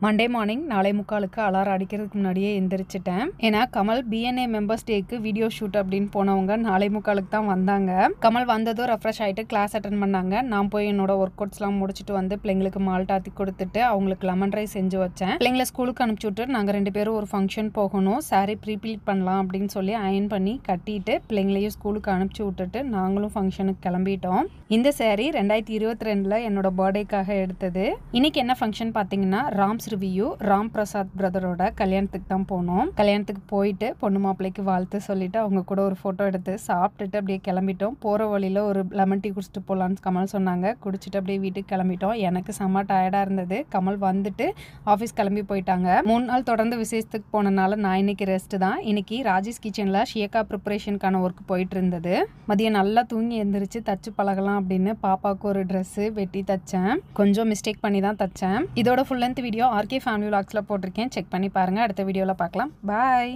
Monday morning 4:45க்கு alarm அடிக்கிறதுக்கு முன்னாடியே எந்திரிச்சிட்டேன். ஏன்னா கமல் பிஎன்ஏ மெம்பர்ஸ் டேக்கு வீடியோ ஷூட் அப்படின்னு போனவங்க 4:45க்கு தான் வந்தாங்க. கமல் வந்ததும் ரெஃப்ரெஷ் ஆகிட்டு கிளாஸ் அட்டன் பண்ணாங்க. நான் போய் என்னோட ஒர்க் அவுட்ஸ்லாம் முடிச்சுட்டு வந்து பிள்ளைங்களுக்கு மால்ட் ஆற்றி கொடுத்துட்டு அவங்களுக்கு லெமன் ரைஸ் செஞ்சு வச்சேன். பிள்ளைங்களை ஸ்கூலுக்கு அனுப்பிச்சி விட்டு நாங்கள் 2 பேரும் ஒரு ஃபங்க்ஷன் போகணும். சாரி ப்ரீப்ளீட் பண்ணலாம் அப்படின்னு சொல்லி அயன் பண்ணி கட்டிட்டு பிள்ளைங்களையும் ஸ்கூலுக்கு அனுப்பிச்சி விட்டுட்டு நாங்களும் ஃபங்க்ஷனுக்கு கிளம்பிட்டோம். இந்த சாரி 2022 என்னோட பர்த்டேக்காக எடுத்தது. இன்னைக்கு என்ன ஃபங்க்ஷன் பார்த்தீங்கன்னா ராம்ஸ் ரிவ்யூ. ராம் பிரசாத் பிரதரோட கல்யாணத்துக்கு தான் போனோம். கல்யாணத்துக்கு போயிட்டு பொண்ணு மாப்பிள்ளைக்கு வாழ்த்து சொல்லிட்டு அவங்க கூட ஒரு ஃபோட்டோ எடுத்து சாப்பிட்டுட்டு அப்படியே கிளம்பிட்டோம். போகிற வழியில் ஒரு லெமன் டீ குடிச்சிட்டு போகலான்னு கமல் சொன்னாங்க. குடிச்சிட்டு அப்படியே வீட்டுக்கு கிளம்பிட்டோம். எனக்கு செம்ம டயர்டாக இருந்தது. கமல் வந்துட்டு ஆஃபீஸ் கிளம்பி போயிட்டாங்க. 3 நாள் தொடர்ந்து விசேஷத்துக்கு போனனால நான் இன்னைக்கு ரெஸ்ட் தான். இன்னைக்கு ராஜேஷ் கிச்சனில் ஷியக்கா ப்ரிப்பரேஷனுக்கான ஒர்க் போயிட்டு இருந்தது. மதியம் நல்லா தூங்கி எழுந்திரிச்சு தச்சு பழகலாம் அப்படின்னு பாப்பாவுக்கு ஒரு ட்ரெஸ்ஸு வெட்டி தைச்சேன். கொஞ்சம் மிஸ்டேக் பண்ணி தான் தைச்சேன். இதோட full length video RK family விலாக்ஸில் போட்டிருக்கேன். செக் பண்ணி பாருங்கள். அடுத்த வீடியோவில் பார்க்கலாம். பாய்.